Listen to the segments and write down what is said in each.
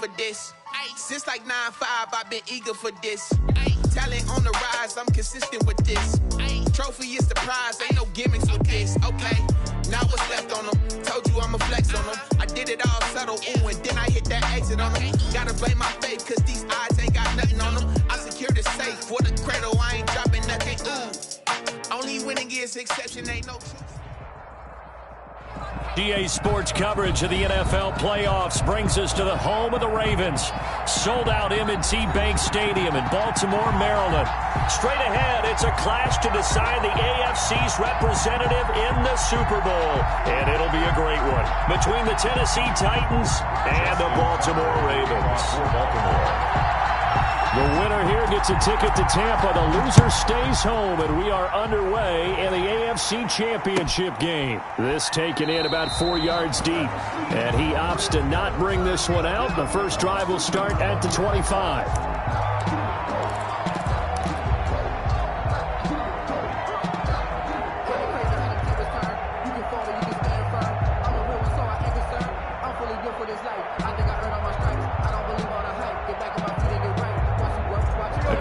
for this. Since like 9-5, I've been eager for this. Talent on the rise, I'm consistent with this. Trophy is the prize, ain't no gimmicks with this. Okay, now what's left on them? Told you I'ma flex on them. I did it all subtle, ooh, and then I hit that exit on them. Gotta blame my faith, cause these eyes ain't got nothing on them. I secured the safe for the cradle, I ain't dropping nothing, ooh. Only winning is exception, ain't no truth. GA Sports coverage of the NFL playoffs brings us to the home of the Ravens. Sold out M&T Bank Stadium in Baltimore, Maryland. Straight ahead, it's a clash to decide the AFC's representative in the Super Bowl. And it'll be a great one between the Tennessee Titans and the Baltimore Ravens. The winner here gets a ticket to Tampa. The loser stays home, and we are underway in the AFC Championship game. This taken in about 4 yards deep, and he opts to not bring this one out. The first drive will start at the 25.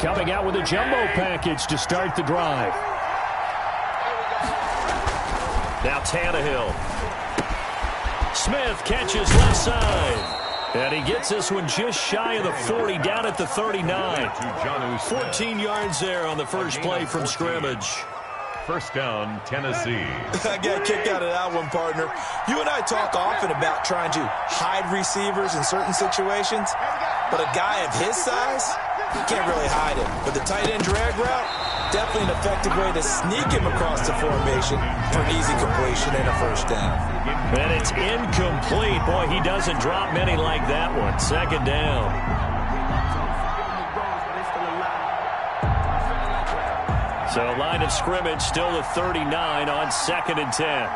Coming out with a jumbo package to start the drive. Now Tannehill. Smith catches left side. And he gets this one just shy of the 40, down at the 39. 14 yards there on the first play from scrimmage. First down, Tennessee. I got a kick out of that one, partner. You and I talk often about trying to hide receivers in certain situations, but a guy of his size, you can't really hide him. But the tight end drag route, definitely an effective way to sneak him across the formation for an easy completion and a first down. And it's incomplete. Boy, he doesn't drop many like that one. Second down. So line of scrimmage still the 39 on 2nd and 10.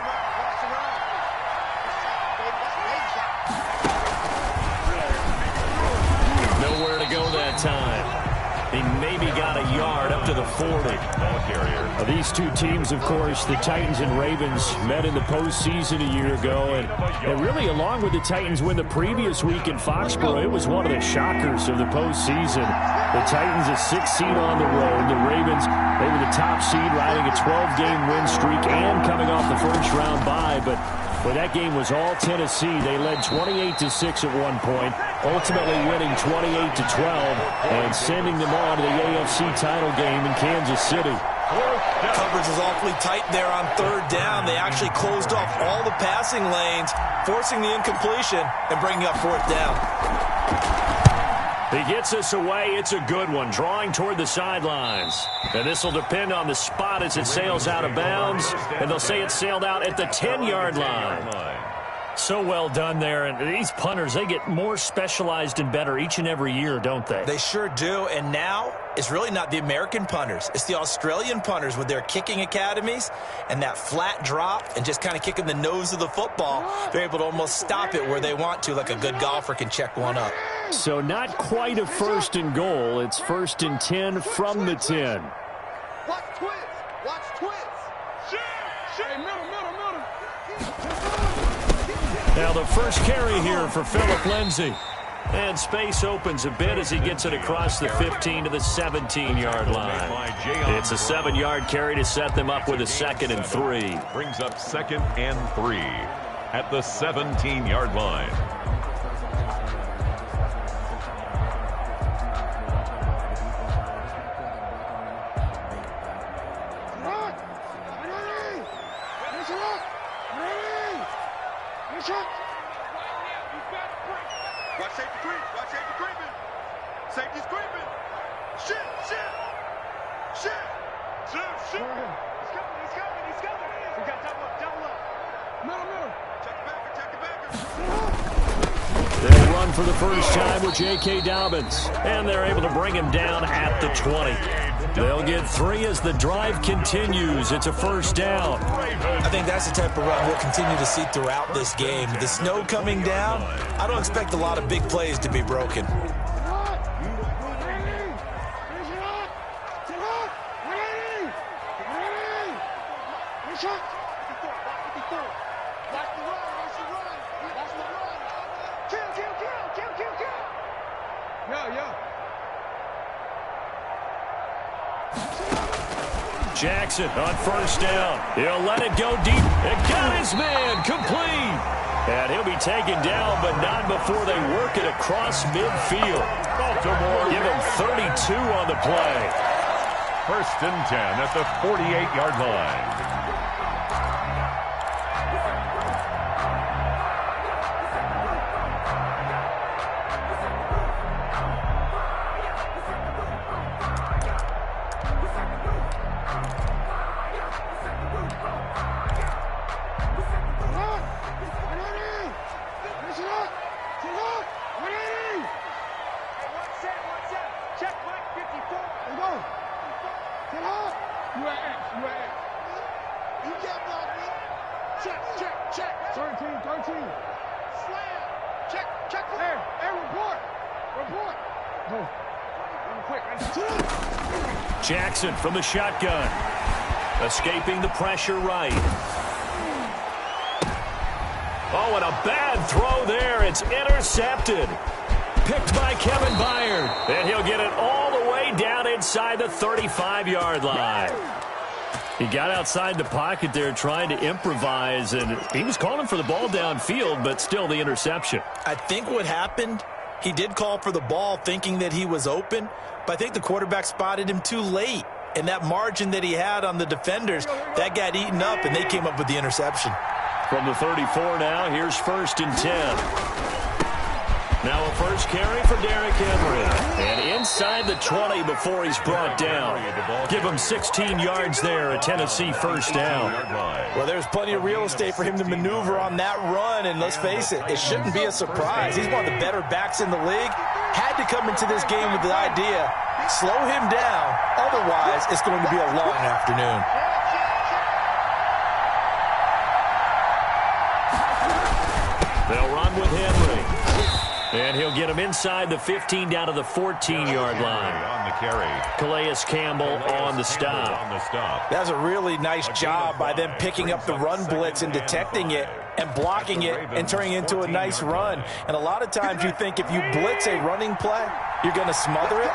Nowhere to go that time. He maybe got a yard up to the 40. These two teams, of course, the Titans and Ravens, met in the postseason a year ago. And really, along with the Titans win the previous week in Foxborough, it was one of the shockers of the postseason. The Titans a 6th seed on the road. The Ravens, they were the top seed, riding a 12-game win streak and coming off the first-round bye. But when that game was all Tennessee, they led 28-6 at one point, ultimately winning 28-12 and sending them on to the AFC title game in Kansas City. Coverage was awfully tight there on 3rd down. They actually closed off all the passing lanes, forcing the incompletion and bringing up 4th down. He gets us away. It's a good one, drawing toward the sidelines. And this will depend on the spot as it sails out of bounds. And they'll say it sailed out at the 10-yard line. So well done there. And these punters, they get more specialized and better each and every year, don't they? They sure do. And now it's really not the American punters. It's the Australian punters with their kicking academies and that flat drop and just kind of kicking the nose of the football. They're able to almost stop it where they want to, like a good golfer can check one up. So not quite a 1st and goal. It's 1st and 10 from the 10. Watch twins. Watch twins. Hey, middle. Now the first carry here for Phillip Lindsay. And space opens a bit as he gets it across the 15 to the 17-yard line. It's a 7-yard carry to set them up with a 2nd and 3. Brings up 2nd and 3 at the 17-yard line. Watch safety creep. Watch safety creeping. Safety's creeping. Shit. He's coming. We got double up. Middle. Check the backer. They'll run for the first time with J.K. Dobbins. And they're able to bring him down at the 20. They'll get 3 as the drive continues. It's a first down. I think that's the type of run we'll continue to see throughout this game. The snow coming down, I don't expect a lot of big plays to be broken. Jackson on first down. He'll let it go deep. And got his man complete. And he'll be taken down, but not before they work it across midfield. Baltimore. Give him 32 on the play. 1st and 10 at the 48-yard line. Jackson from the shotgun. Escaping the pressure right. Oh, and a bad throw there. It's intercepted. Picked by Kevin Byard. And he'll get it all the way down inside the 35-yard line. He got outside the pocket there trying to improvise, and he was calling for the ball downfield, but still the interception. I think what happened, he did call for the ball thinking that he was open, but I think the quarterback spotted him too late. And that margin that he had on the defenders, that got eaten up, and they came up with the interception. From the 34 now, here's 1st and 10. Now a first carry for Derrick Henry. And inside the 20 before he's brought down. Give him 16 yards there, a Tennessee first down. Well, there's plenty of real estate for him to maneuver on that run, and let's face it, it shouldn't be a surprise. He's one of the better backs in the league. Had to come into this game with the idea, slow him down, otherwise it's going to be a long afternoon. They'll run with Henry. And he'll get him inside the 15 down to the 14-yard line. On the carry. Calais Campbell on the stop. That's a really nice job by them picking up the run blitz and detecting it and blocking it and turning it into a nice run. And a lot of times you think if you blitz a running play, you're going to smother it.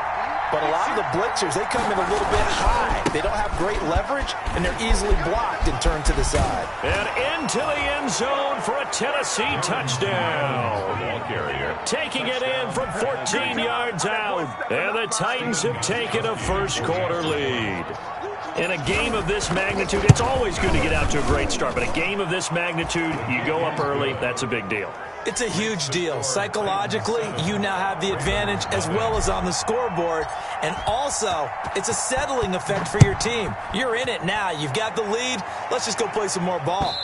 But a lot of the blitzers, they come in a little bit high. They don't have great leverage, and they're easily blocked and turned to the side. And into the end zone for a Tennessee touchdown. Ball carrier. Taking it in from 14 yards out. And the Titans have taken a first quarter lead. In a game of this magnitude, it's always good to get out to a great start. But a game of this magnitude, you go up early, that's a big deal. It's a huge deal. Psychologically, you now have the advantage as well as on the scoreboard. And also, it's a settling effect for your team. You're in it now. You've got the lead. Let's just go play some more ball.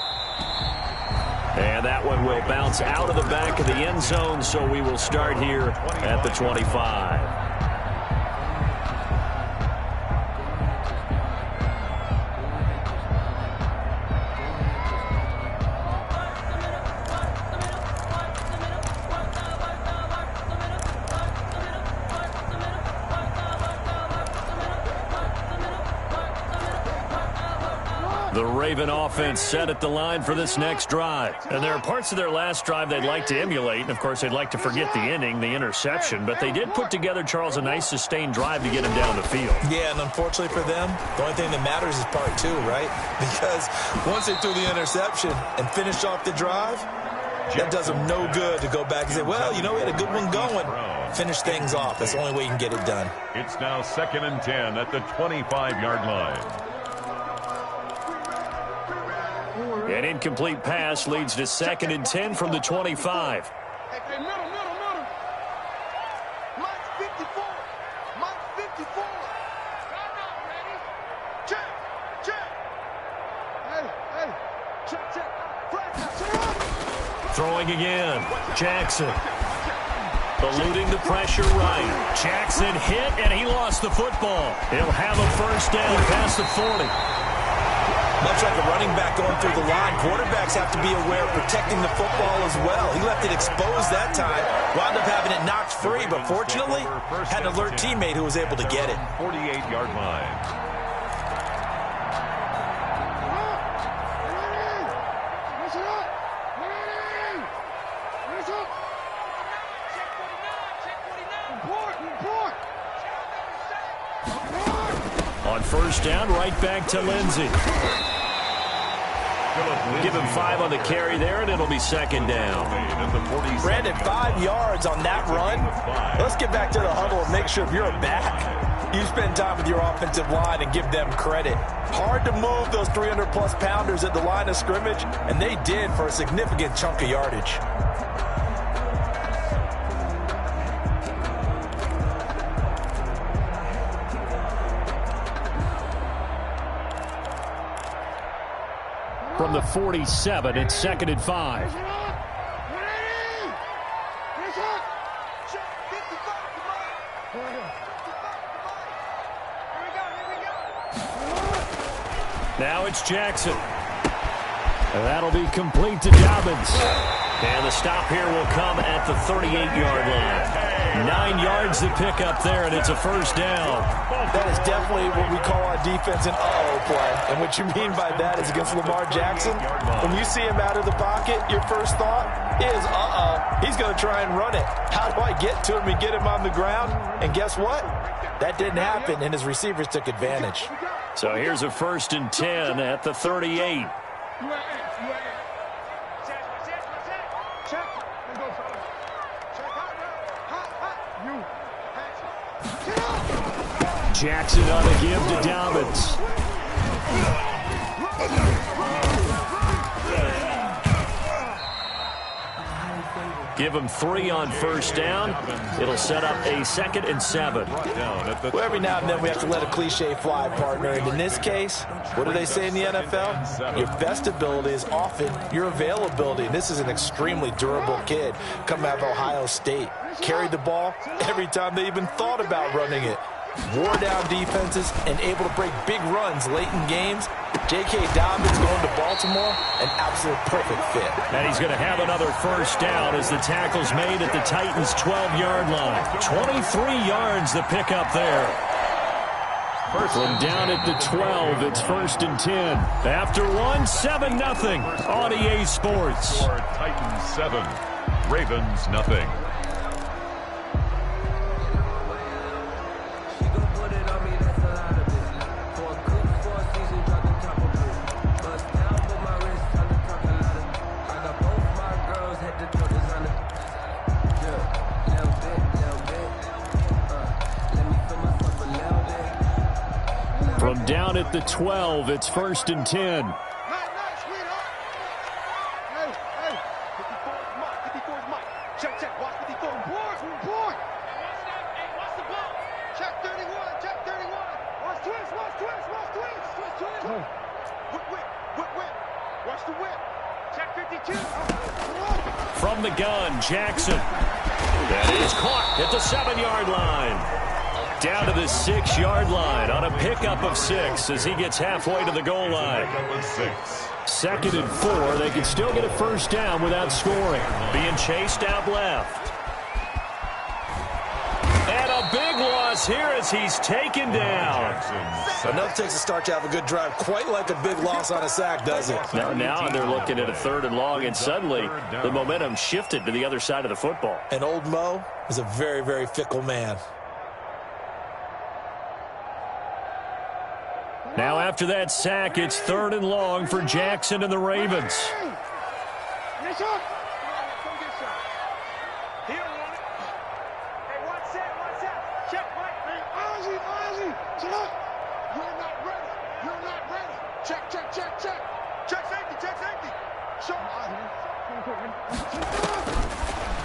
And that one will bounce out of the back of the end zone, so we will start here at the 25. The Raven offense set at the line for this next drive. And there are parts of their last drive they'd like to emulate. And, of course, they'd like to forget the inning, the interception. But they did put together, Charles, a nice sustained drive to get him down the field. Yeah, and unfortunately for them, the only thing that matters is part two, right? Because once they threw the interception and finished off the drive, that does them no good to go back and say, well, you know, we had a good one going. Finish things off. That's the only way you can get it done. It's now 2nd and 10 at the 25-yard line. An incomplete pass leads to 2nd and 10 from the 25. Hey, middle. Mike's 54. Mike's 54. I'm not ready. Check. Hey. Check. Flag. Throwing again. Jackson. Eluding the pressure right. Jackson hit, and he lost the football. He'll have a first down past the 40. Much like a running back going through the line, quarterbacks have to be aware of protecting the football as well. He left it exposed that time, wound up having it knocked free, but fortunately had an alert teammate who was able to get it. 48-yard line. On first down, right back to Lindsey. Give him 5 on the carry there, and it'll be second down. Brandon, 5 yards on that run. Let's get back to the huddle and make sure if you're a back, you spend time with your offensive line and give them credit. Hard to move those 300-plus pounders at the line of scrimmage, and they did for a significant chunk of yardage. From the 47, it's 2nd and 5. Now it's Jackson. And that'll be complete to Dobbins. And the stop here will come at the 38-yard line. 9 yards to pick up there, and it's a first down. That is definitely what we call our defense an uh-oh play. And what you mean by that is against Lamar Jackson, when you see him out of the pocket, your first thought is, he's going to try and run it. How do I get to him and get him on the ground? And guess what? That didn't happen, and his receivers took advantage. So here's a 1st and 10 at the 38. Jackson on a give to Dobbins. Give him 3 on first down. It'll set up a 2nd and 7. Well, every now and then we have to let a cliche fly, partner. And in this case, what do they say in the NFL? Your best ability is often your availability. And this is an extremely durable kid coming out of Ohio State. Carried the ball every time they even thought about running it. Wore down defenses and able to break big runs late in games. J.K. Dobbins going to Baltimore, an absolute perfect fit. And he's going to have another first down as the tackle's made at the Titans' 12-yard line. 23 yards to pick up there. From down at the 12, it's 1st and 10. After 1, 7-0 on EA Sports. Titans 7, Ravens nothing. From down at the 12, it's 1st and 10. From the gun, Jackson. That is caught at the 7-yard line. Down to the 6-yard line on a pickup of 6 as he gets halfway to the goal line. 2nd and 4. They can still get a first down without scoring. Being chased out left. And a big loss here as he's taken down. Enough takes a start to have a good drive. Quite like a big loss on a sack, does it? Now they're looking at a 3rd and long, and suddenly the momentum shifted to the other side of the football. And old Mo is a very, very fickle man. Now after that sack, it's 3rd and long for Jackson and the Ravens.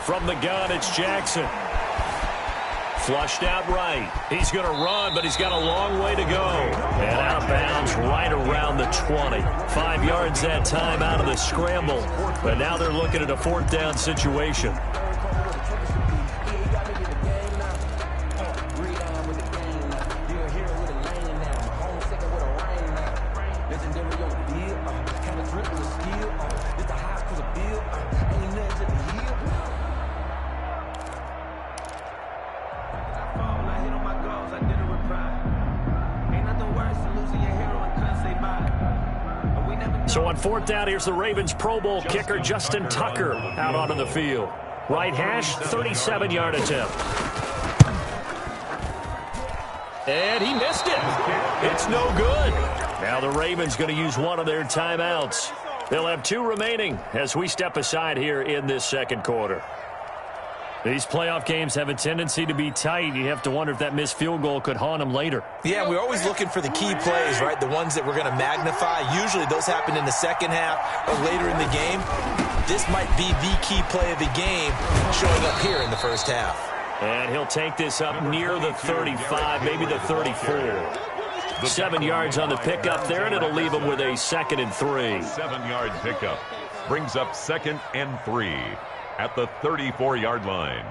From the gun, it's Jackson. Flushed out right. He's going to run, but he's got a long way to go. And out of bounds right around the 20. 5 yards that time out of the scramble. But now they're looking at a 4th down situation. So on 4th down, here's the Ravens Pro Bowl kicker Justin Tucker out onto the field. Right hash, 37-yard attempt. And he missed it. It's no good. Now the Ravens going to use one of their timeouts. They'll have 2 remaining as we step aside here in this second quarter. These playoff games have a tendency to be tight. You have to wonder if that missed field goal could haunt them later. Yeah, we're always looking for the key plays, right? The ones that we're going to magnify. Usually those happen in the second half or later in the game. This might be the key play of the game showing up here in the first half. And he'll take this up near the 35, maybe the 34. 7 yards on the pickup there, and it'll leave him with a 2nd and 3. 7-yard pickup brings up 2nd and 3 at the 34-yard line.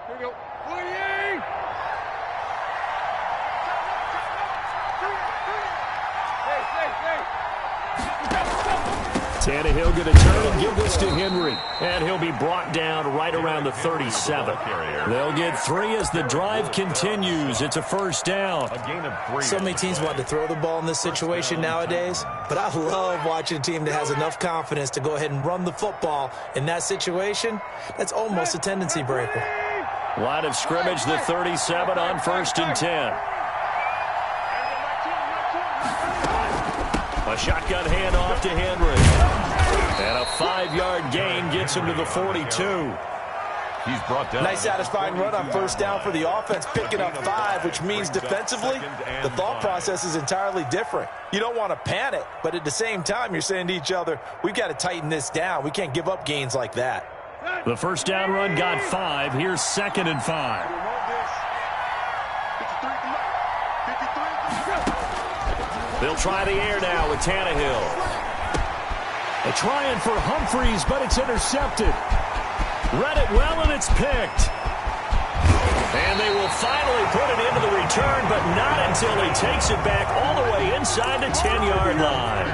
Here we go. Tannehill going to turn and give this to Henry. And he'll be brought down right around the 37. They'll get 3 as the drive continues. It's a first down. A gain of 3. So many teams want to throw the ball in this situation nowadays, but I love watching a team that has enough confidence to go ahead and run the football in that situation. That's almost a tendency breaker. Line of scrimmage, the 37 on 1st and 10. A shotgun handoff to Henry. And a 5-yard gain gets him to the 42. He's brought down. Nice satisfying run on first down for the offense, picking up 5, which means defensively, the thought process is entirely different. You don't want to panic, but at the same time, you're saying to each other, we've got to tighten this down. We can't give up gains like that. The first down run got 5. Here's 2nd and 5. They'll try the air now with Tannehill. They're trying for Humphreys, but it's intercepted. Read it well, and it's picked. And they will finally put it into the return, but not until he takes it back all the way inside the 10-yard line.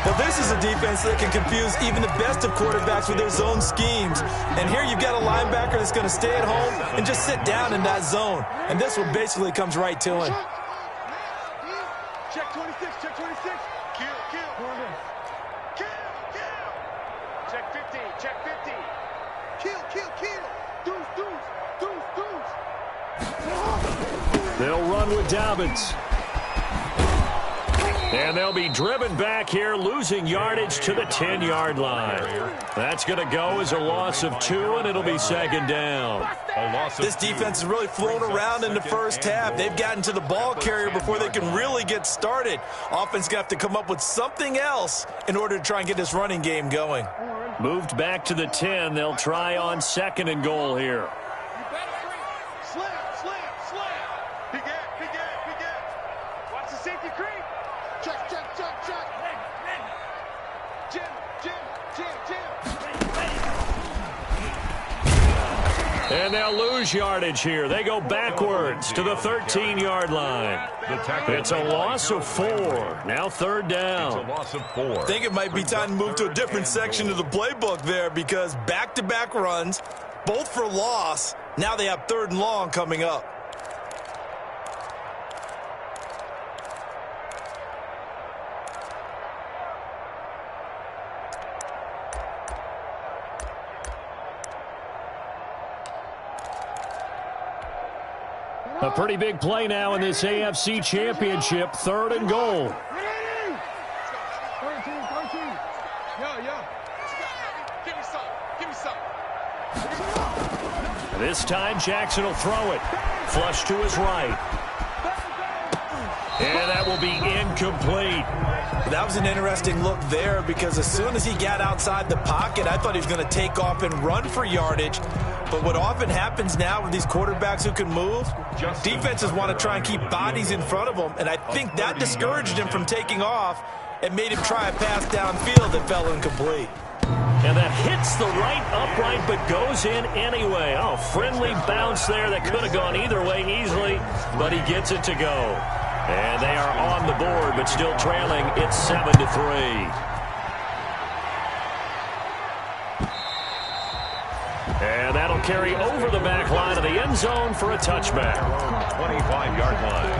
Well, this is a defense that can confuse even the best of quarterbacks with their zone schemes. And here you've got a linebacker that's going to stay at home and just sit down in that zone. And this one basically comes right to him. Check 26, check 26. Kill. Check 15, check 15. Kill. Deuce. They'll run with Dobbins. And they'll be driven back here, losing yardage to the 10-yard line. That's going to go as a loss of 2, and it'll be 2nd down. This defense has really flown around in the first half. They've gotten to the ball carrier before they can really get started. Offense going to have to come up with something else in order to try and get this running game going. Moved back to the 10. They'll try on 2nd and goal here. Slam. Big gap. Watch the safety creep. Check. Jim. And they'll lose yardage here. They go backwards to the 13-yard line. It's a loss of 4. Now 3rd down. It's a loss of 4. I think it might be time to move to a different section of the playbook there, because back-to-back runs, both for loss. Now they have 3rd and long coming up. A pretty big play now in this AFC Championship. 3rd and goal. 13. Yeah. Give me some. This time Jackson will throw it. Flush to his right. And that will be incomplete. That was an interesting look there, because as soon as he got outside the pocket, I thought he was going to take off and run for yardage. But what often happens now with these quarterbacks who can move, defenses want to try and keep bodies in front of them, and I think that discouraged him from taking off and made him try a pass downfield that fell incomplete. And that hits the right upright but goes in anyway. Oh, friendly bounce there that could have gone either way easily, but he gets it to go. And they are on the board but still trailing. It's 7-3. And that'll carry over the back line of the end zone for a touchback. 25-yard line.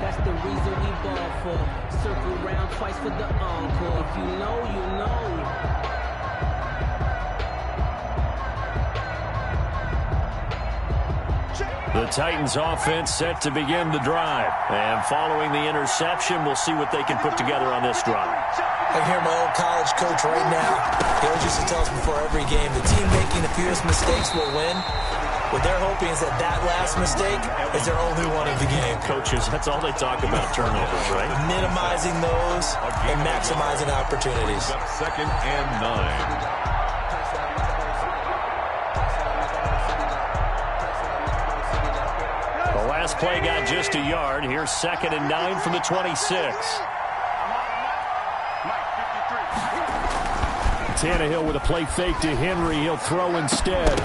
That's the reason we ball for circle around twice for the encore. If you know, you know. The Titans offense set to begin the drive. And following the interception, we'll see what they can put together on this drive. I hear my old college coach right now. He always used to tell us before every game, the team making the fewest mistakes will win. What they're hoping is that last mistake is their only one of the game. Coaches, that's all they talk about, turnovers, right? Minimizing those and maximizing opportunities. Second and 9. The last play got just a yard. Here's 2nd and 9 from the 26. Tannehill with a play fake to Henry. He'll throw instead.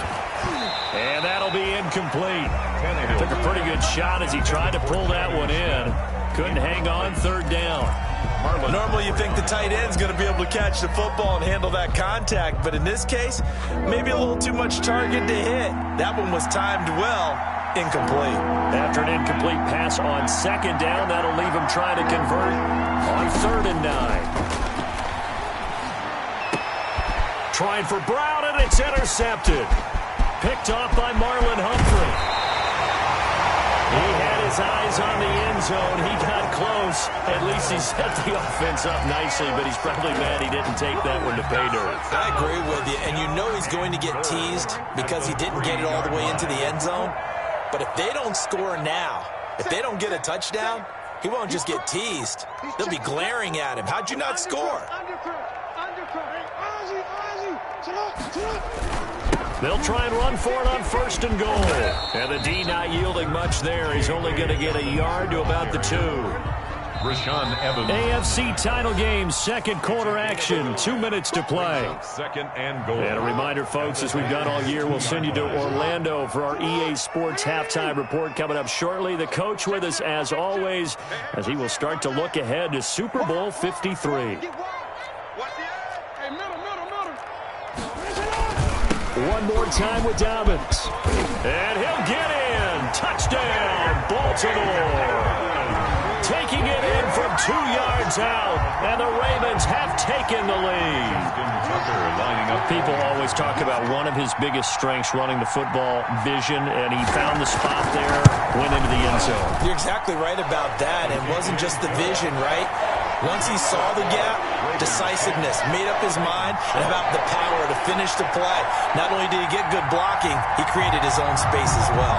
And that'll be incomplete. Took a pretty good shot as he tried to pull that one in. Couldn't hang on, 3rd down. Normally you think the tight end's going to be able to catch the football and handle that contact, but in this case, maybe a little too much target to hit. That one was timed well. Incomplete. After an incomplete pass on 2nd down, that'll leave him trying to convert on 3rd and 9. Trying for Brown, and it's intercepted. Picked off by Marlon Humphrey. He had his eyes on the end zone. He got close. At least he set the offense up nicely, but he's probably mad he didn't take that one to pay dirt. I agree with you, and you know he's going to get teased because he didn't get it all the way into the end zone. But if they don't score now, if they don't get a touchdown, he won't just get teased. They'll be glaring at him. How'd you not score? They'll try and run for it on 1st and goal. And the D not yielding much there. He's only going to get a yard to about the 2. Rashaan Evans. AFC title game, 2nd quarter action. 2 minutes to play. 2nd and goal. And a reminder, folks, as we've done all year, we'll send you to Orlando for our EA Sports halftime report coming up shortly. The coach with us, as always, as he will start to look ahead to Super Bowl 53. One more time with Dobbins. And he'll get in. Touchdown, Baltimore. Taking it in from 2 yards out. And the Ravens have taken the lead. People always talk about one of his biggest strengths, running the football, vision, and he found the spot there, went into the end zone. You're exactly right about that. It wasn't just the vision, right? Once he saw the gap, decisiveness, made up his mind, and about the power to finish the play. Not only did he get good blocking, he created his own space as well.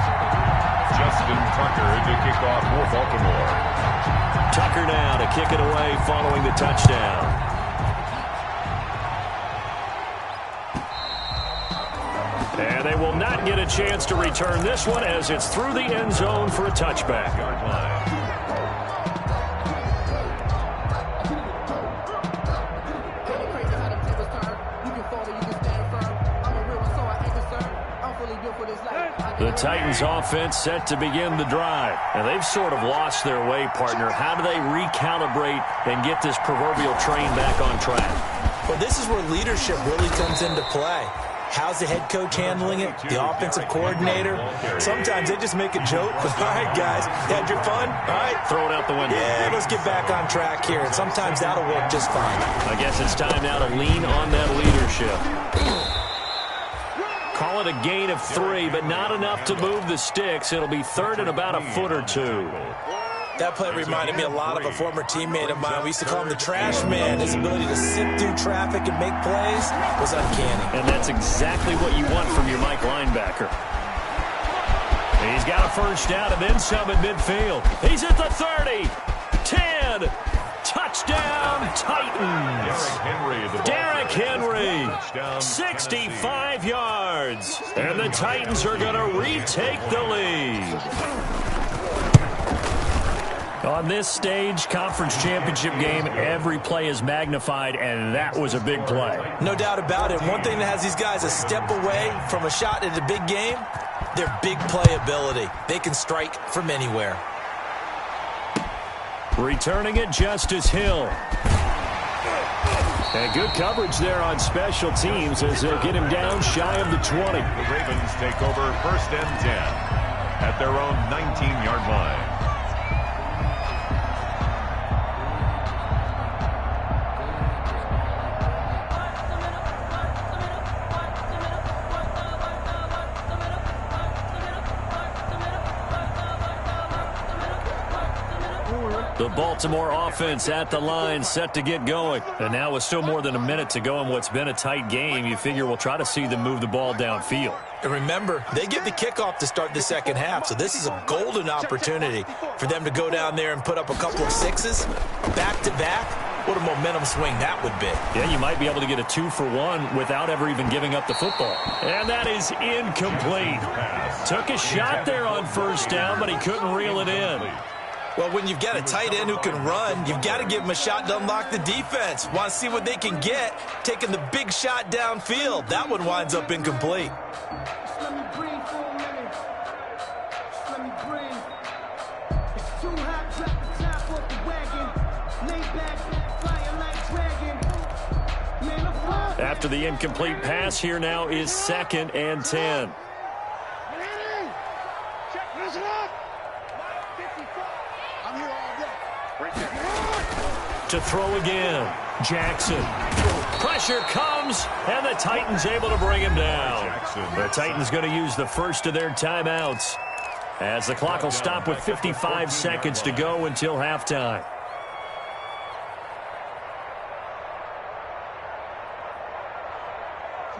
Justin Tucker to kick off for Baltimore. Tucker now to kick it away following the touchdown. And they will not get a chance to return this one as it's through the end zone for a touchback. Yard line. The Titans offense set to begin the drive. And they've sort of lost their way, partner. How do they recalibrate and get this proverbial train back on track? Well, this is where leadership really comes into play. How's the head coach handling it? The offensive coordinator? Sometimes they just make a joke. All right, guys, had your fun? All right. Throw it out the window. Yeah, let's get back on track here. And sometimes that'll work just fine. I guess it's time now to lean on that leadership. Call it a gain of 3, but not enough to move the sticks. It'll be 3rd and about a foot or 2. That play reminded me a lot of a former teammate of mine. We used to call him the trash man. His ability to sift through traffic and make plays was uncanny. And that's exactly what you want from your Mike linebacker. He's got a first down and then some at midfield. He's at the 30. 10. Touchdown, Titans. Derrick Henry, 65 yards. And the Titans are going to retake the lead. On this stage, conference championship game, every play is magnified, and that was a big play. No doubt about it. One thing that has these guys a step away from a shot at a big game, their big play ability. They can strike from anywhere. Returning it, Justice Hill. And good coverage there on special teams as they'll get him down shy of the 20. The Ravens take over 1st and 10 at their own 19-yard line. The Baltimore offense at the line, set to get going. And now with still more than a minute to go in what's been a tight game, you figure we'll try to see them move the ball downfield. And remember, they get the kickoff to start the second half, so this is a golden opportunity for them to go down there and put up a couple of sixes back-to-back. What a momentum swing that would be. Yeah, you might be able to get a 2-for-1 without ever even giving up the football. And that is incomplete. Took a shot there on first down, but he couldn't reel it in. Well, when you've got a tight end who can run, you've got to give him a shot to unlock the defense. Want to see what they can get, taking the big shot downfield. That one winds up incomplete. Just let me breathe for a minute. Just let me breathe. It's too hot, drop the top off the wagon. Lay back, flying like dragon. Man, I'm flying. After the incomplete pass, here now is 2nd and 10. To throw again, Jackson. Pressure comes, and the Titans able to bring him down. The Titans going to use the first of their timeouts, as the clock will stop with 55 seconds to go until halftime.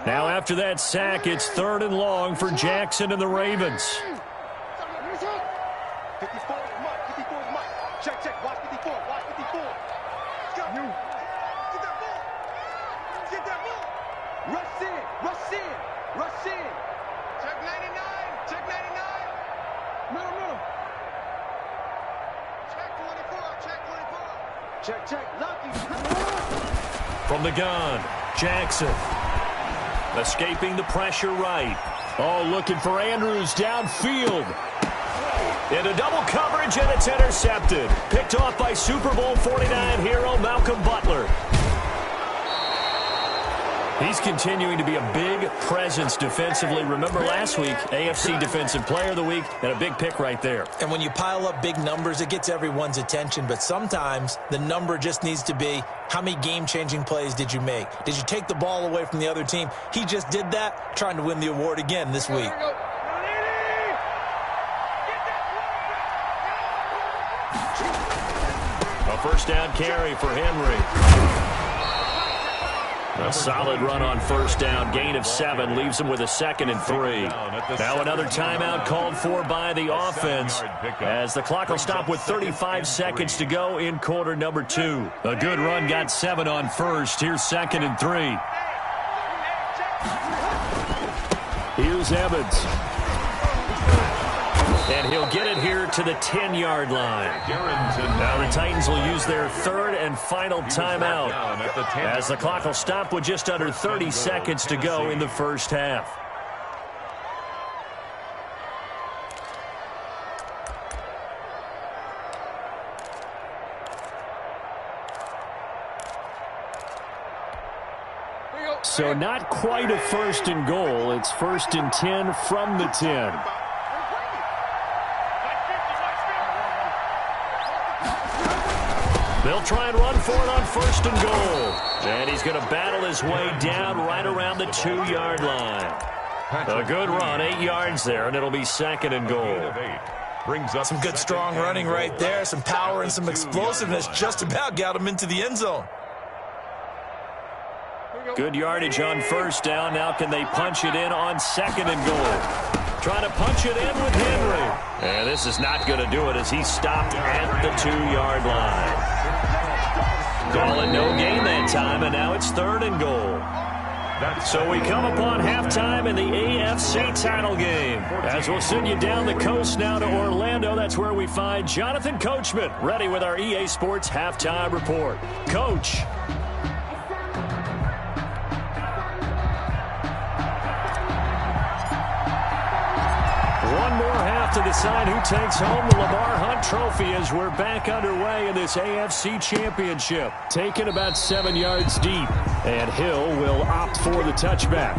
Now after that sack, it's 3rd and long for Jackson and the Ravens. 54 is Mike. 54 is Mike. Check, check. Watch 54. Watch 54. Let's go. Get that ball. Get that ball. Rush in. Rush in. Rush in. Check 99. Check 99. Middle, middle. Check 24. Check 24. Check, check. Lucky. From the gun, Jackson. Escaping the pressure right. Oh, looking for Andrews downfield. Into double coverage, and it's intercepted. Picked off by Super Bowl 49 hero Malcolm Butler. He's continuing to be a big presence defensively. Remember last week, AFC Defensive Player of the Week, and a big pick right there. And when you pile up big numbers, it gets everyone's attention. But sometimes the number just needs to be, how many game-changing plays did you make? Did you take the ball away from the other team? He just did that, trying to win the award again this week. A first down carry for Henry. A solid run on first down. Gain of 7 leaves him with a 2nd and 3. Now another timeout called for by the offense, as the clock will stop with 35 seconds to go in quarter number 2. A good run got 7 on first. Here's 2nd and 3. Here's Evans. And he'll get it here to the 10-yard line. Now the Titans will use their 3rd and final timeout, as the clock will stop with just under 30 seconds to go in the first half. So not quite a 1st and goal. It's 1st and 10 from the 10. They'll try and run for it on 1st and goal. And he's going to battle his way down right around the 2-yard line. A good run, 8 yards there, and it'll be 2nd and goal. Brings up some good strong running right there, some power and some explosiveness, just about got him into the end zone. Good yardage on first down. Now can they punch it in on 2nd and goal? Trying to punch it in with Henry. And this is not going to do it, as he stopped at the 2-yard line. Calling no gain that time, and now it's 3rd and goal. So we come upon halftime in the AFC title game, as we'll send you down the coast now to Orlando. That's where we find Jonathan Coachman, ready with our EA Sports halftime report. Coach. One more half to decide who takes home the Lamar Hunt Trophy, as we're back underway in this AFC Championship. Taken about 7 yards deep, and Hill will opt for the touchback.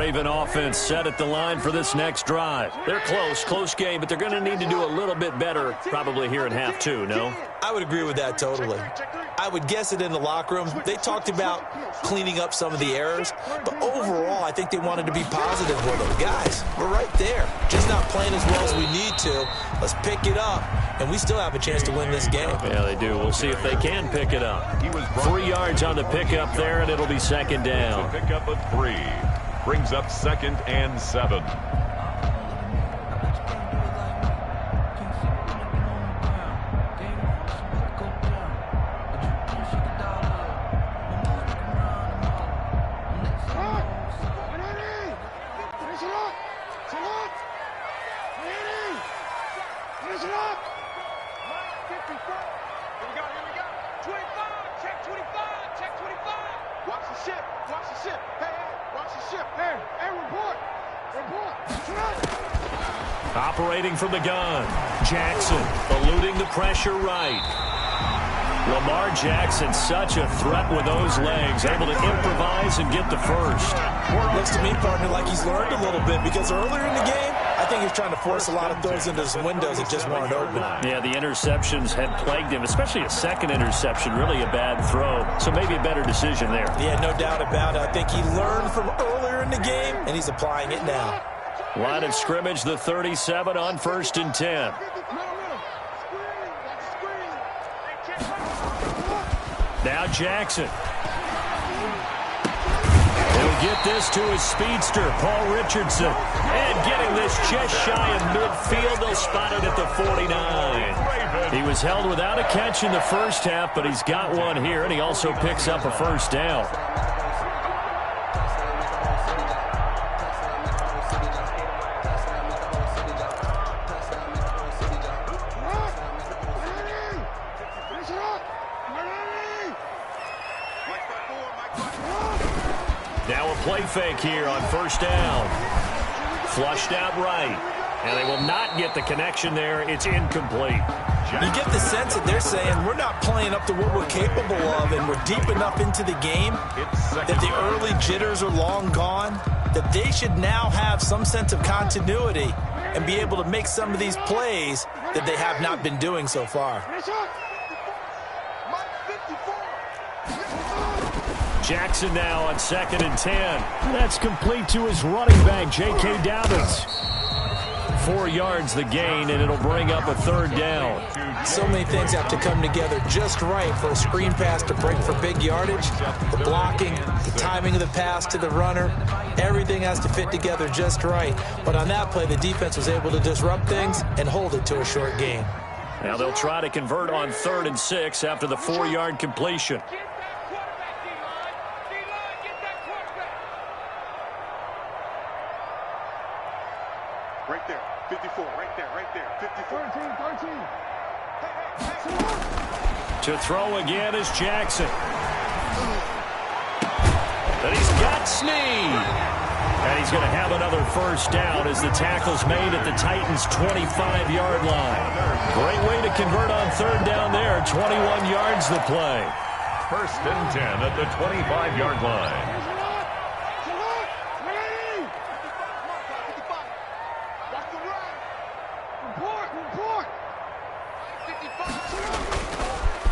Raven offense set at the line for this next drive. They're close game, but they're going to need to do a little bit better probably here in half two, no? I would agree with that totally. I would guess it in the locker room. They talked about cleaning up some of the errors, but overall, I think they wanted to be positive with them. Guys, we're right there. Just not playing as well as we need to. Let's pick it up, and we still have a chance to win this game. Yeah, they do. We'll see if they can pick it up. 3 yards on the pickup there, and it'll be second down. Pick up a 3. Brings up 2nd and 7. Operating from the gun, Jackson eluding the pressure right. Lamar Jackson, such a threat with those legs, able to improvise and get the first. Looks to me, partner, like he's learned a little bit, because earlier in the game, I think he's trying to force a lot of throws into some windows that just weren't open. Yeah, the interceptions had plagued him, especially a second interception, really a bad throw. So maybe a better decision there. Yeah, no doubt about it. I think he learned from earlier in the game, and he's applying it now. Line of scrimmage, the 37 on 1st and 10. Now Jackson. He'll get this to his speedster, Paul Richardson. And getting this just shy of midfield, they'll spot it at the 49. He was held without a catch in the first half, but he's got one here, and he also picks up a first down. Now a play fake here on 1st down. Flushed out right. And they will not get the connection there. It's incomplete. You get the sense that they're saying we're not playing up to what we're capable of, and we're deep enough into the game that the early jitters are long gone, that they should now have some sense of continuity and be able to make some of these plays that they have not been doing so far. Jackson now on 2nd and 10. That's complete to his running back, J.K. Dobbins. 4 yards the gain, and it'll bring up a 3rd down. So many things have to come together just right for a screen pass to break for big yardage. The blocking, the timing of the pass to the runner, everything has to fit together just right. But on that play, the defense was able to disrupt things and hold it to a short gain. Now they'll try to convert on 3rd and 6 after the 4-yard completion. Right there, 54, right there, 54. 13. To throw again is Jackson. And he's got Snead. And he's going to have another first down as the tackle's made at the Titans' 25-yard line. Great way to convert on 3rd down there. 21 yards the play. 1st and 10 at the 25-yard line.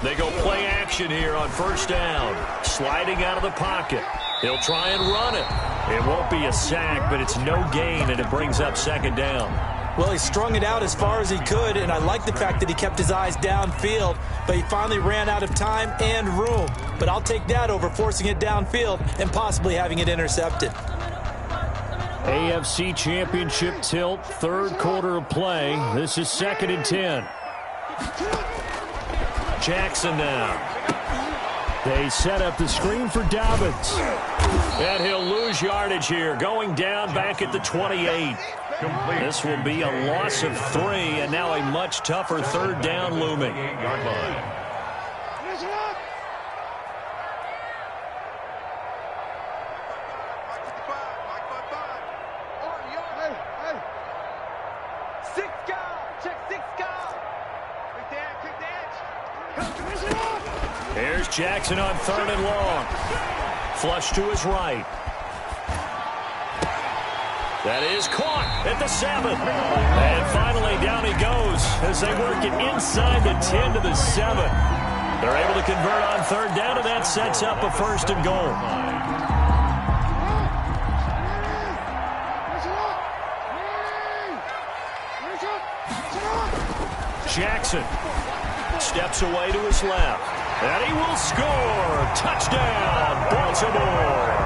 They go play action here on 1st down. Sliding out of the pocket. He'll try and run it. It won't be a sack, but it's no gain, and it brings up 2nd down. Well, he strung it out as far as he could, and I like the fact that he kept his eyes downfield, but he finally ran out of time and room. But I'll take that over forcing it downfield and possibly having it intercepted. AFC Championship tilt, 3rd quarter of play. This is 2nd and 10. Jackson now. They set up the screen for Dobbins. And he'll lose yardage here, going down back at the 28. This will be a loss of 3, and now a much tougher 3rd down looming. Here's Jackson on 3rd and long. Flush to his right. That is caught at the 7. And finally down he goes as they work it inside the 10 to the 7. They're able to convert on third down, and that sets up a 1st and goal. Jackson steps away to his left, and he will score. Touchdown, Baltimore.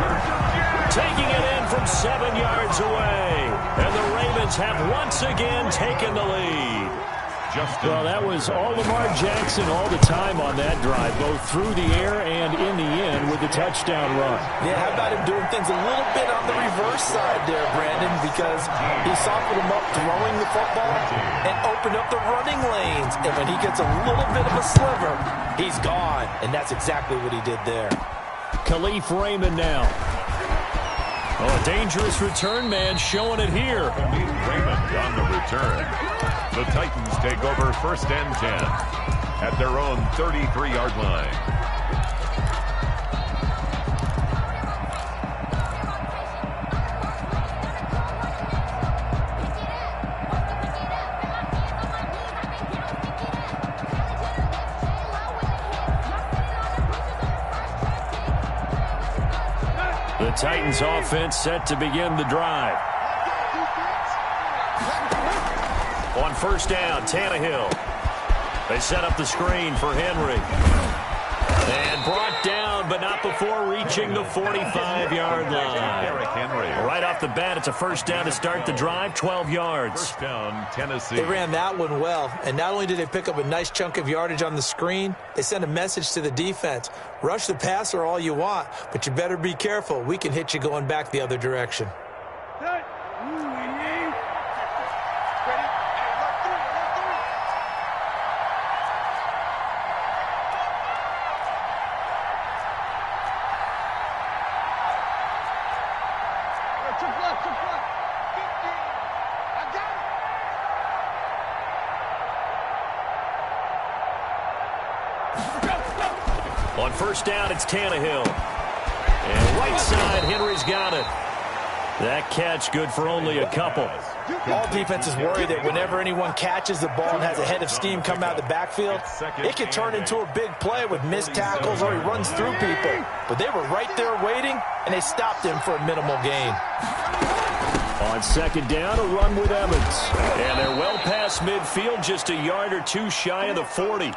Taking it in from 7 yards away, and the Ravens have once again taken the lead. Well, that was all Lamar Jackson all the time on that drive, both through the air and in the end with the touchdown run. Yeah, how about him doing things a little bit on the reverse side there, Brandon, because he softened him up throwing the football and opened up the running lanes. And when he gets a little bit of a sliver, he's gone. And that's exactly what he did there. Khalif Raymond now. Oh, a dangerous return man showing it here. Khalif Raymond on the return. The Titans take over 1st and 10 at their own 33-yard line. The Titans offense set to begin the drive. On 1st down, Tannehill. They set up the screen for Henry. And brought down, but not before reaching the 45-yard line. Right off the bat, it's a 1st down to start the drive, 12 yards. 1st down, Tennessee. They ran that one well, and not only did they pick up a nice chunk of yardage on the screen, they sent a message to the defense. Rush the passer all you want, but you better be careful. We can hit you going back the other direction. On 1st down, it's Tannehill. And right side, Henry's got it. That catch good for only a couple. All defenses worry that whenever anyone catches the ball and has a head of steam come out of the backfield, it could turn into a big play with missed tackles or he runs through people. But they were right there waiting, and they stopped him for a minimal gain. On 2nd down, a run with Evans. And they're well past midfield, just a yard or two shy of the 40.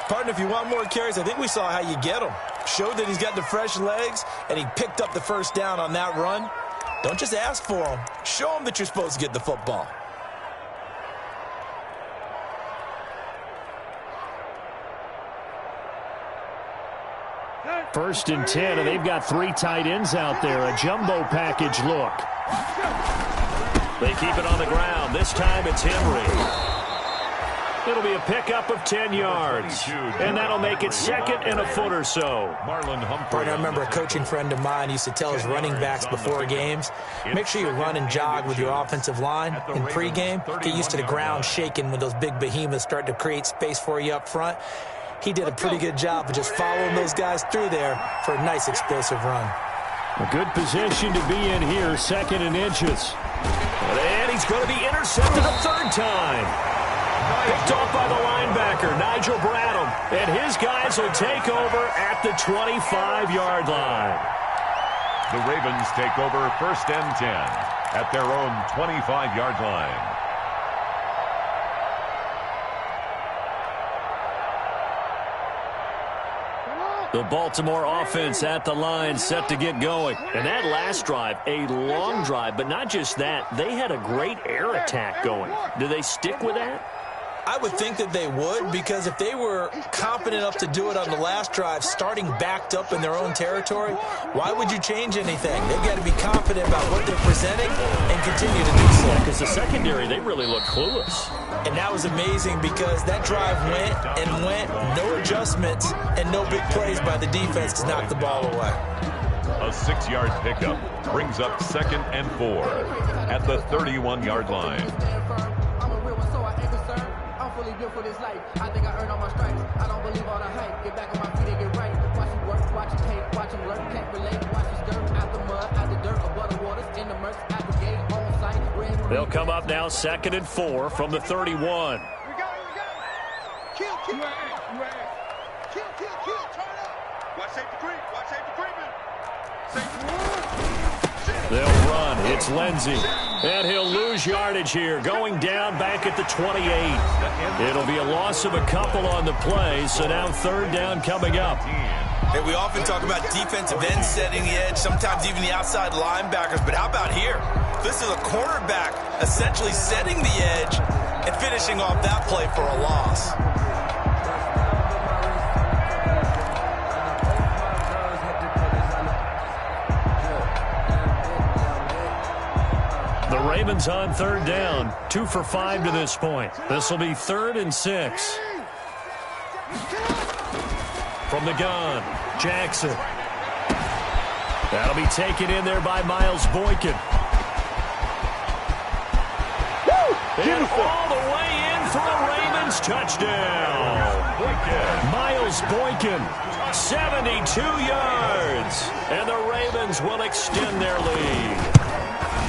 Partner, if you want more carries, I think we saw how you get him. Showed that he's got the fresh legs, and he picked up the 1st down on that run. Don't just ask for him. Show him that you're supposed to get the football. First and 10, and they've got 3 tight ends out there. A jumbo package look. They keep it on the ground. This time it's Henry. It'll be a pickup of 10 yards, and that'll make it 2nd and a foot or so. I remember a coaching friend of mine used to tell his running backs before games, make sure you run and jog with your offensive line in pregame. Get used to the ground shaking when those big behemoths start to create space for you up front. He did a pretty good job of just following those guys through there for a nice explosive run. A good position to be in here, 2nd and inches. And he's going to be intercepted a 3rd time. Picked off by the linebacker, Nigel Bradham. And his guys will take over at the 25-yard line. The Ravens take over 1st and 10 at their own 25-yard line. The Baltimore offense at the line, set to get going. And that last drive, a long drive, but not just that. They had a great air attack going. Do they stick with that? I would think that they would, because if they were confident enough to do it on the last drive, starting backed up in their own territory, why would you change anything? They've got to be confident about what they're presenting and continue to do so. Because the secondary, they really look clueless. And that was amazing because that drive went and went, no adjustments, and no big plays by the defense to knock the ball away. A 6-yard pickup brings up 2nd and 4 at the 31-yard line. Built for this life. I think I earned all my stripes. I don't believe all the hype. Get back on my feet and get right. Watch you work, watch you hate, watch them lurk, can't relate. Watch you stir out the mud, out the dirt, above the waters, in the murks, out the gate. They'll come up now 2nd and 4 from the 31. We got it. Kill. Kill, turn up. Watch safety creeping. They'll run. It's Lindsey. And he'll lose yardage here. Going down back at the 28. It'll be a loss of a couple on the play. So now 3rd down coming up. Hey, we often talk about defensive ends setting the edge, sometimes even the outside linebackers. But how about here? This is a cornerback essentially setting the edge and finishing off that play for a loss. The Ravens on 3rd down. 2 for 5 to this point. This will be 3rd and 6. From the gun, Jackson. That'll be taken in there by Miles Boykin. And all the way in for a Ravens touchdown. Miles Boykin, 72 yards. And the Ravens will extend their lead.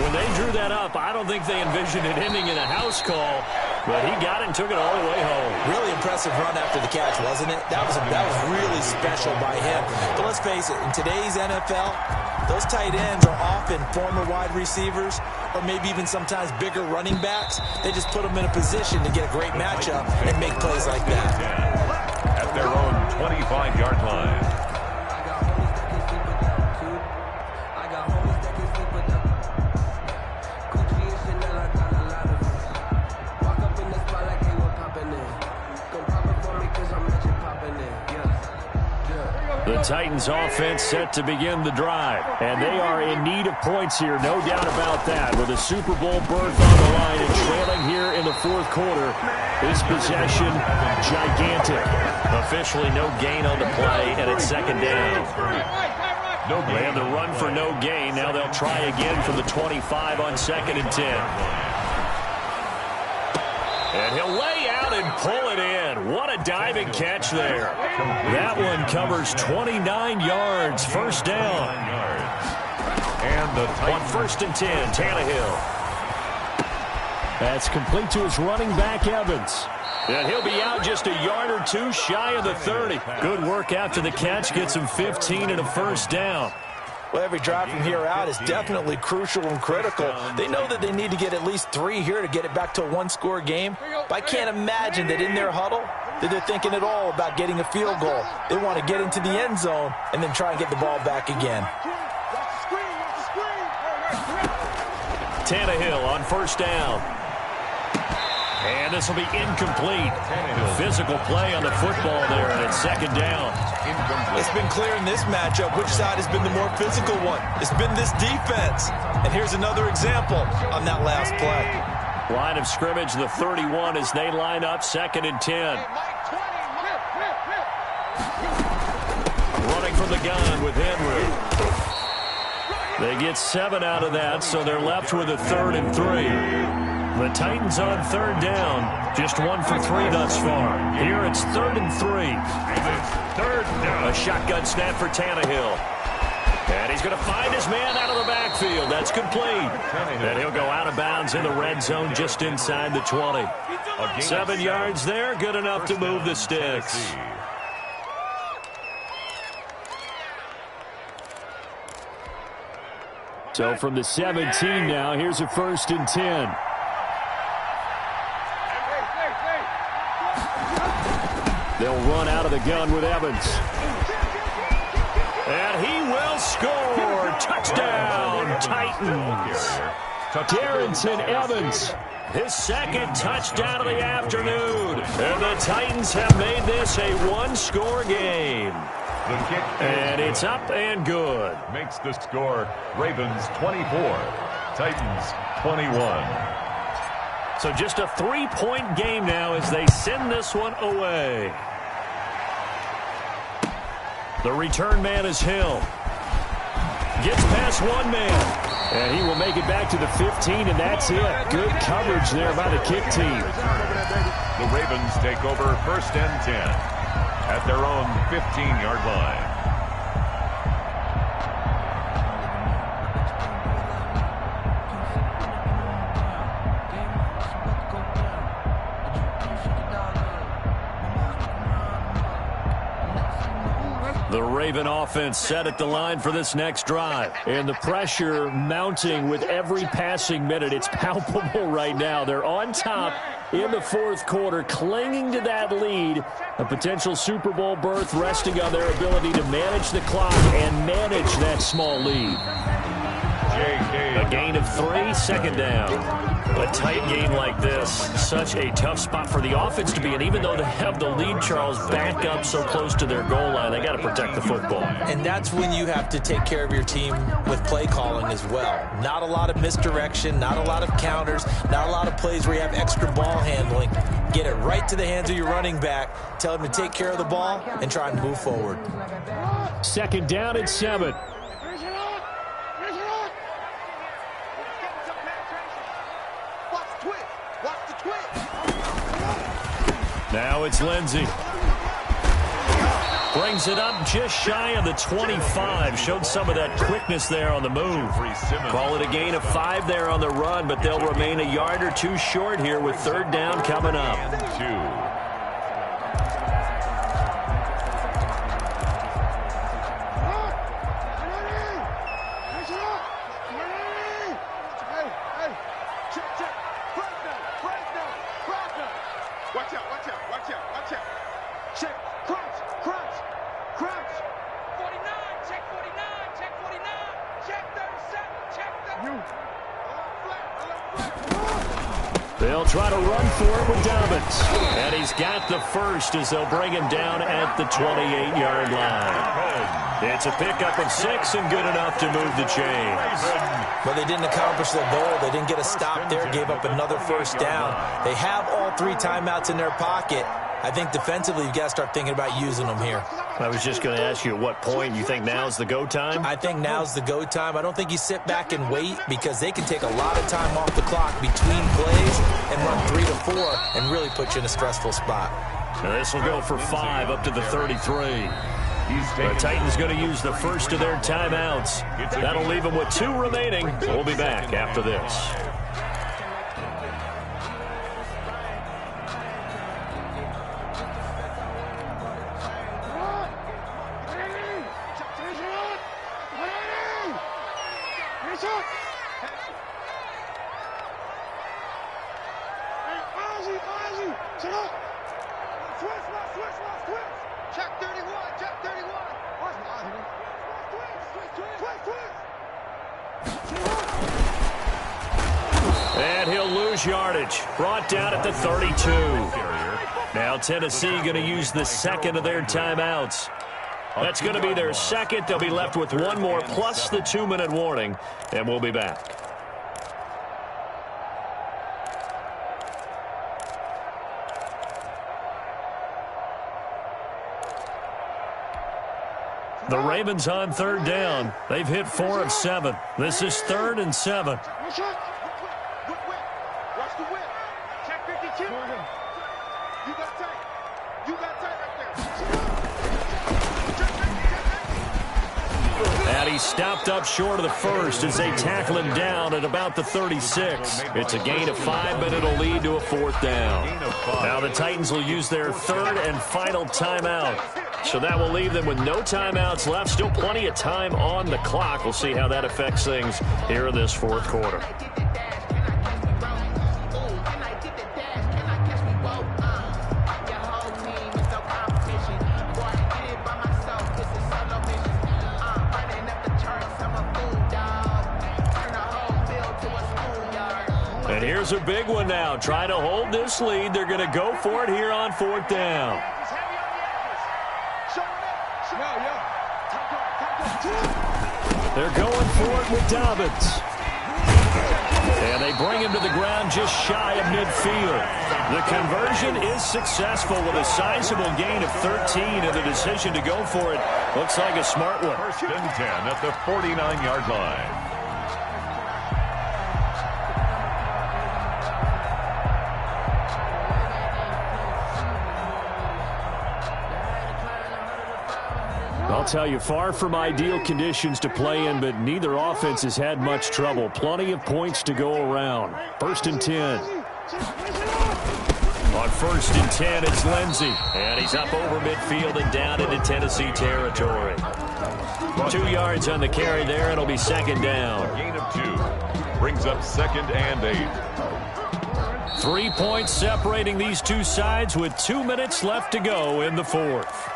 When they drew that up, I don't think they envisioned it ending in a house call, but he got it and took it all the way home. Really impressive run after the catch, wasn't it? That was really special by him. But let's face it, in today's NFL, those tight ends are often former wide receivers or maybe even sometimes bigger running backs. They just put them in a position to get a great matchup and make plays like that. At their own 25-yard line. The Titans offense set to begin the drive. And they are in need of points here, no doubt about that. With a Super Bowl berth on the line and trailing here in the 4th quarter. This possession, gigantic. Officially no gain on the play, and it's 2nd down. They have the run for no gain. Now they'll try again from the 25 on 2nd and 10. And he'll lay out and pull it in. What a diving catch there. That one covers 29 yards. 1st down. And the on 1st and 10, Tannehill. That's complete to his running back, Evans. And he'll be out just a yard or 2 shy of the 30. Good work after the catch. Gets him 15 and a 1st down. Well, every drive from here out is definitely crucial and critical. They know that they need to get at least 3 here to get it back to a 1-score game. But I can't imagine that in their huddle that they're thinking at all about getting a field goal. They want to get into the end zone and then try and get the ball back again. Tannehill on 1st down. And this will be incomplete. Physical play on the football there, and it's 2nd down. It's been clear in this matchup which side has been the more physical one. It's been this defense. And here's another example on that last play. Line of scrimmage, the 31 as they line up 2nd and 10. Running from the gun with Henry. They get 7 out of that, so they're left with a 3rd and 3. The Titans on 3rd down. Just 1 for 3 thus far. Here it's 3rd and 3. 3rd down. A shotgun snap for Tannehill. And he's going to find his man out of the backfield. That's complete. And he'll go out of bounds in the red zone just inside the 20. 7 yards there, good enough to move the sticks. So from the 17 now, here's a 1st and 10. They'll run out of the gun with Evans. And he will score. Touchdown, Titans. Darrington Evans, his 2nd touchdown of the afternoon. And the Titans have made this a 1-score game. And it's up and good. Makes the score Ravens 24, Titans 21. So just a 3-point game now as they send this one away. The return man is Hill. Gets past one man. And he will make it back to the 15, and that's it. Good coverage there by the kick team. The Ravens take over 1st and 10 at their own 15-yard line. The Raven offense set at the line for this next drive. And the pressure mounting with every passing minute. It's palpable right now. They're on top in the fourth quarter, clinging to that lead. A potential Super Bowl berth resting on their ability to manage the clock and manage that small lead. A gain of 3, second down. A tight game like this, such a tough spot for the offense to be in. Even though they have the lead, Charles, back up so close to their goal line, they got to protect the football. And that's when you have to take care of your team with play calling as well. Not a lot of misdirection, not a lot of counters, not a lot of plays where you have extra ball handling. Get it right to the hands of your running back, tell him to take care of the ball, and try and move forward. Second down and 7. Now it's Lindsey. Brings it up just shy of the 25. Showed some of that quickness there on the move. Call it a gain of 5 there on the run, but they'll remain a yard or 2 short here with third down coming up. They'll try to run for it with Dobbins. And he's got the first as they'll bring him down at the 28-yard line. It's a pickup of 6 and good enough to move the chains. But they didn't accomplish their goal. They didn't get a stop there, gave up another first down. They have all 3 timeouts in their pocket. I think defensively you've got to start thinking about using them here. I was just going to ask you at what point you think now's the go time? I think now's the go time. I don't think you sit back and wait because they can take a lot of time off the clock between plays and run 3 to 4 and really put you in a stressful spot. Now this will go for 5 up to the 33. The Titans going to use the first of their timeouts. That'll leave them with 2 remaining. We'll be back after this. And he'll lose yardage. Brought down at the 32. Now Tennessee going to use the second of their timeouts. That's going to be their second. They'll be left with 1 more plus the 2-minute warning. And we'll be back. The Ravens on third down. They've hit 4 of 7. This is 3rd and 7. And he stopped up short of the first as they tackle him down at about the 36. It's a gain of 5, but it'll lead to a 4th down. Now the Titans will use their 3rd and final timeout. So that will leave them with no timeouts left. Still plenty of time on the clock. We'll see how that affects things here in this 4th quarter. And here's a big one now. Trying to hold this lead. They're going to go for it here on 4th down. They're going for it with Dobbins. And they bring him to the ground just shy of midfield. The conversion is successful with a sizable gain of 13, and the decision to go for it looks like a smart one. 1st and 10 at the 49-yard line. I'll tell you, far from ideal conditions to play in, but neither offense has had much trouble. Plenty of points to go around. 1st and 10. On 1st and 10, it's Lindsey. And he's up over midfield and down into Tennessee territory. 2 yards on the carry there. It'll be 2nd down. A gain of 2. Brings up 2nd and 8. 3 points separating these two sides with 2 minutes left to go in the 4th.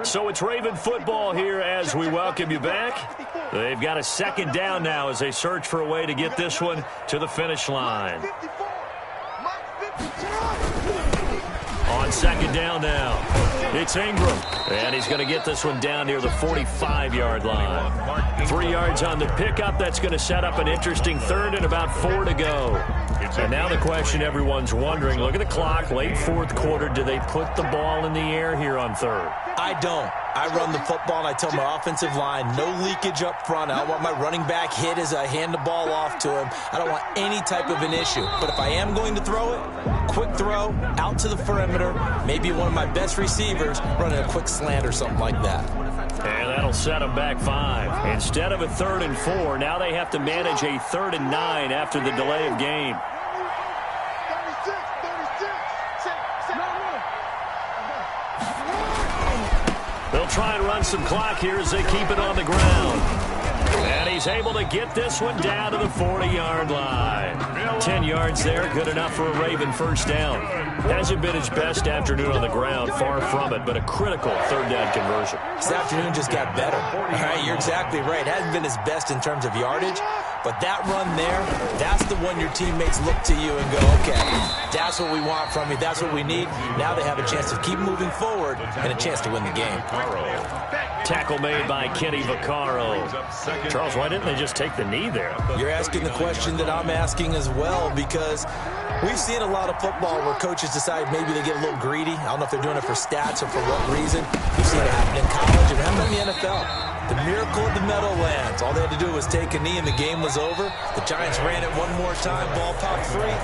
So it's Raven football here as we welcome you back. They've got a 2nd down now as they search for a way to get this one to the finish line. On 2nd down now, it's Ingram. And he's going to get this one down near the 45-yard line. 3 yards on the pickup. That's going to set up an interesting 3rd and about 4 to go. And now the question everyone's wondering, look at the clock, late 4th quarter. Do they put the ball in the air here on 3rd? I don't. I run the football, and I tell my offensive line, no leakage up front. I don't want my running back hit as I hand the ball off to him. I don't want any type of an issue. But if I am going to throw it, quick throw, out to the perimeter, maybe one of my best receivers running a quick slant or something like that. And that'll set them back 5. Instead of a 3rd and 4, now they have to manage a 3rd and 9 after the delay of game. They'll try and run some clock here as they keep it on the ground. And he's able to get this one down to the 40-yard line. 10 yards there, good enough for a Raven 1st down. Hasn't been his best afternoon on the ground, far from it, but a critical 3rd down conversion. This afternoon just got better. All right, you're exactly right. Hasn't been his best in terms of yardage, but that run there, that's the one your teammates look to you and go, okay, that's what we want from you. That's what we need. Now they have a chance to keep moving forward and a chance to win the game. Tackle made by Kenny Vaccaro. Charles, why didn't they just take the knee there? You're asking the question that I'm asking as well, because we've seen a lot of football where coaches decide maybe they get a little greedy. I don't know if they're doing it for stats or for what reason. We've seen it happen in college and happen in the NFL. The miracle of the Meadowlands. All they had to do was take a knee and the game was over. The Giants ran it one more time. Ball popped free.